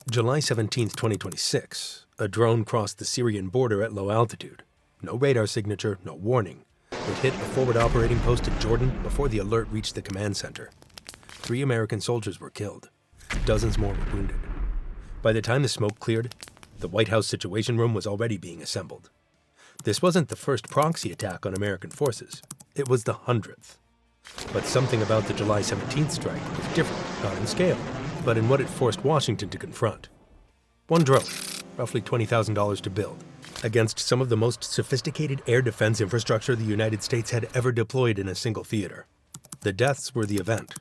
July 17, 2026, a drone crossed the Syrian border at low altitude. No radar signature, no warning. It hit a forward operating post in Jordan before the alert reached the command center. 3 American soldiers were killed. Dozens more were wounded. By the time the smoke cleared, the White House Situation Room was already being assembled. This wasn't the first proxy attack on American forces. It was the 100th. But something about the July 17th strike was different, not in scale, but in what it forced Washington to confront. One drone, roughly $20,000 to build, against some of the most sophisticated air defense infrastructure the United States had ever deployed in a single theater. The deaths were the event.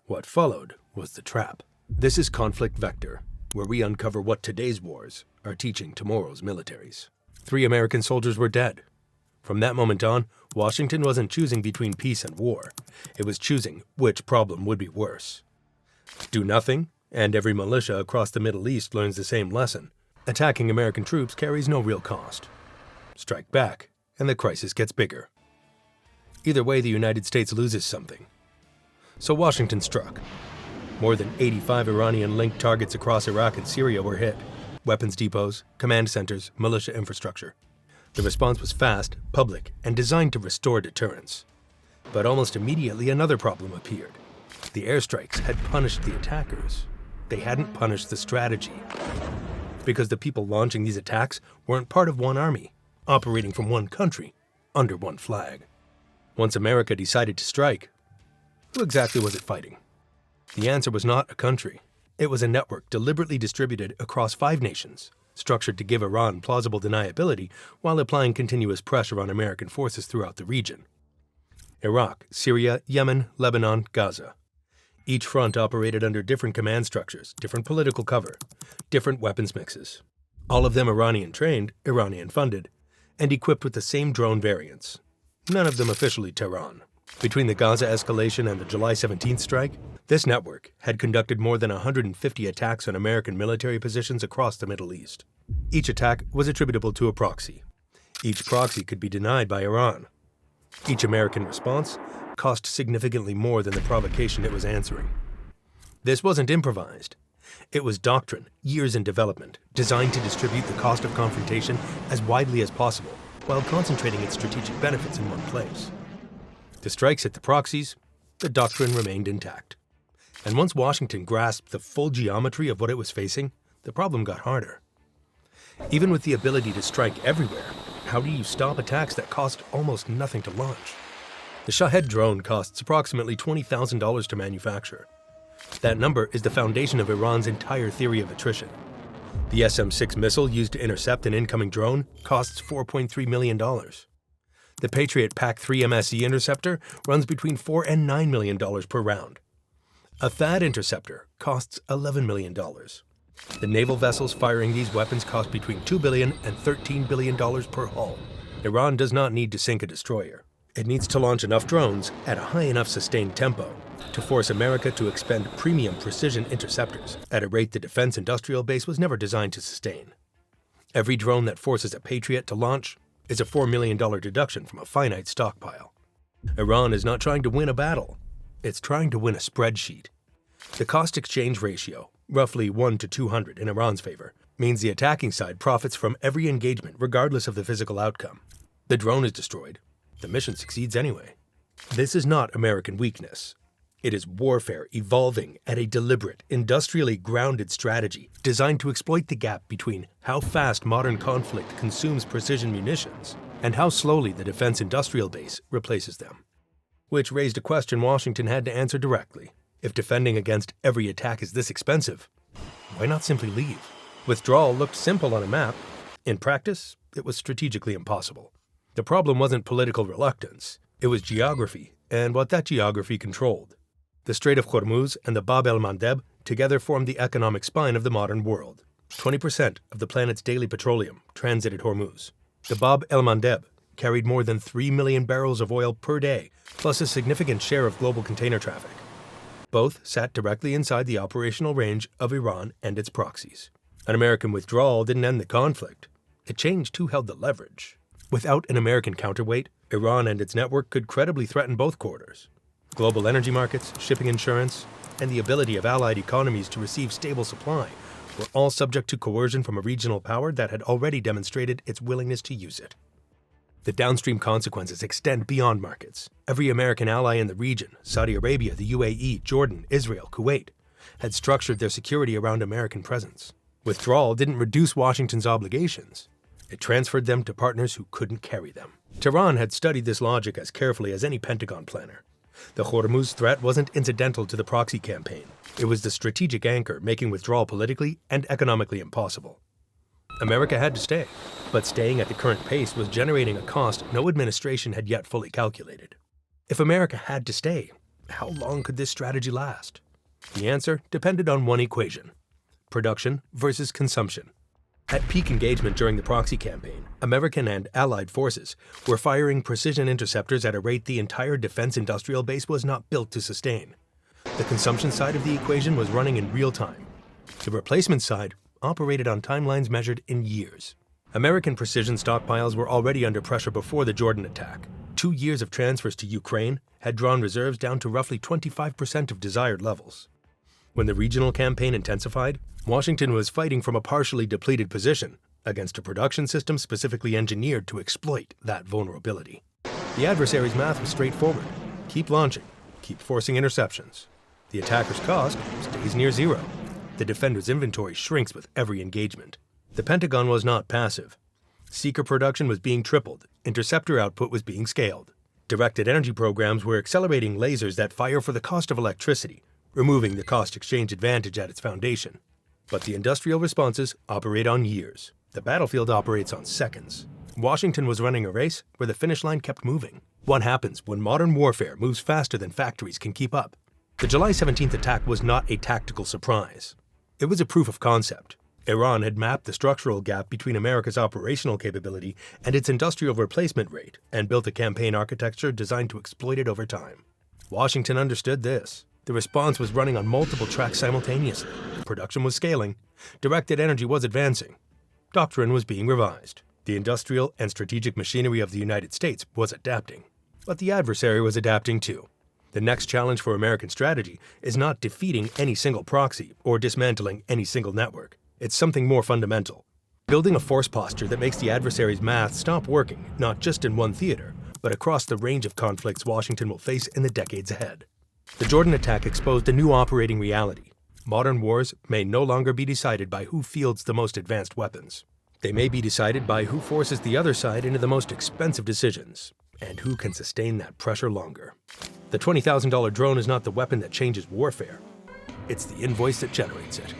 What followed was the trap. This is Conflict Vector, where we uncover what today's wars are teaching tomorrow's militaries. 3 American soldiers were dead. From that moment on, Washington wasn't choosing between peace and war. It was choosing which problem would be worse. Do nothing, and every militia across the Middle East learns the same lesson. Attacking American troops carries no real cost. Strike back, and the crisis gets bigger. Either way, the United States loses something. So Washington struck. More than 85 Iranian-linked targets across Iraq and Syria were hit. Weapons depots, command centers, militia infrastructure. The response was fast, public, and designed to restore deterrence. But almost immediately another problem appeared. The airstrikes had punished the attackers. They hadn't punished the strategy. Because the people launching these attacks weren't part of one army, operating from one country, under one flag. Once America decided to strike, who exactly was it fighting? The answer was not a country. It was a network deliberately distributed across 5 nations, structured to give Iran plausible deniability while applying continuous pressure on American forces throughout the region. Iraq, Syria, Yemen, Lebanon, Gaza. Each front operated under different command structures, different political cover, different weapons mixes. All of them Iranian-trained, Iranian-funded, and equipped with the same drone variants. None of them officially Tehran. Between the Gaza escalation and the July 17th strike, this network had conducted more than 150 attacks on American military positions across the Middle East. Each attack was attributable to a proxy. Each proxy could be denied by Iran. Each American response cost significantly more than the provocation it was answering. This wasn't improvised. It was doctrine, years in development, designed to distribute the cost of confrontation as widely as possible, while concentrating its strategic benefits in one place. The strikes at the proxies, the doctrine remained intact. And once Washington grasped the full geometry of what it was facing, the problem got harder. Even with the ability to strike everywhere, how do you stop attacks that cost almost nothing to launch? The Shahed drone costs approximately $20,000 to manufacture. That number is the foundation of Iran's entire theory of attrition. The SM-6 missile used to intercept an incoming drone costs $4.3 million. The Patriot PAC-3 MSE interceptor runs between $4 and $9 million per round. A THAAD interceptor costs $11 million. The naval vessels firing these weapons cost between $2 billion and $13 billion per hull. Iran does not need to sink a destroyer. It needs to launch enough drones at a high enough sustained tempo to force America to expend premium precision interceptors at a rate the defense industrial base was never designed to sustain. Every drone that forces a Patriot to launch is a $4 million deduction from a finite stockpile. Iran is not trying to win a battle. It's trying to win a spreadsheet. The cost-exchange ratio, roughly 1 to 200 in Iran's favor, means the attacking side profits from every engagement regardless of the physical outcome. The drone is destroyed. The mission succeeds anyway. This is not American weakness. It is warfare evolving at a deliberate, industrially grounded strategy designed to exploit the gap between how fast modern conflict consumes precision munitions and how slowly the defense industrial base replaces them. Which raised a question Washington had to answer directly. If defending against every attack is this expensive, why not simply leave? Withdrawal looked simple on a map. In practice, it was strategically impossible. The problem wasn't political reluctance. It was geography and what that geography controlled. The Strait of Hormuz and the Bab el-Mandeb together formed the economic spine of the modern world. 20% of the planet's daily petroleum transited Hormuz. The Bab el-Mandeb carried more than 3 million barrels of oil per day, plus a significant share of global container traffic. Both sat directly inside the operational range of Iran and its proxies. An American withdrawal didn't end the conflict. It changed who held the leverage. Without an American counterweight, Iran and its network could credibly threaten both corridors. Global energy markets, shipping insurance, and the ability of allied economies to receive stable supply were all subject to coercion from a regional power that had already demonstrated its willingness to use it. The downstream consequences extend beyond markets. Every American ally in the region, Saudi Arabia, the UAE, Jordan, Israel, Kuwait, had structured their security around American presence. Withdrawal didn't reduce Washington's obligations. It transferred them to partners who couldn't carry them. Tehran had studied this logic as carefully as any Pentagon planner. The Hormuz threat wasn't incidental to the proxy campaign. It was the strategic anchor making withdrawal politically and economically impossible. America had to stay, but staying at the current pace was generating a cost no administration had yet fully calculated. If America had to stay, how long could this strategy last? The answer depended on one equation: production versus consumption. At peak engagement during the proxy campaign, American and allied forces were firing precision interceptors at a rate the entire defense industrial base was not built to sustain. The consumption side of the equation was running in real time. The replacement side operated on timelines measured in years. American precision stockpiles were already under pressure before the Jordan attack. 2 years of transfers to Ukraine had drawn reserves down to roughly 25% of desired levels. When the regional campaign intensified, Washington was fighting from a partially depleted position against a production system specifically engineered to exploit that vulnerability. The adversary's math was straightforward: keep launching, keep forcing interceptions. The attacker's cost stays near zero. The defender's inventory shrinks with every engagement. The Pentagon was not passive. Seeker production was being tripled. Interceptor output was being scaled. Directed energy programs were accelerating lasers that fire for the cost of electricity, removing the cost exchange advantage at its foundation. But the industrial responses operate on years. The battlefield operates on seconds. Washington was running a race where the finish line kept moving. What happens when modern warfare moves faster than factories can keep up? The July 17th attack was not a tactical surprise. It was a proof of concept. Iran had mapped the structural gap between America's operational capability and its industrial replacement rate and built a campaign architecture designed to exploit it over time. Washington understood this. The response was running on multiple tracks simultaneously. Production was scaling. Directed energy was advancing. Doctrine was being revised. The industrial and strategic machinery of the United States was adapting. But the adversary was adapting too. The next challenge for American strategy is not defeating any single proxy or dismantling any single network. It's something more fundamental. Building a force posture that makes the adversary's math stop working, not just in one theater, but across the range of conflicts Washington will face in the decades ahead. The Jordan attack exposed a new operating reality. Modern wars may no longer be decided by who fields the most advanced weapons. They may be decided by who forces the other side into the most expensive decisions, and who can sustain that pressure longer. The $20,000 drone is not the weapon that changes warfare. It's the invoice that generates it.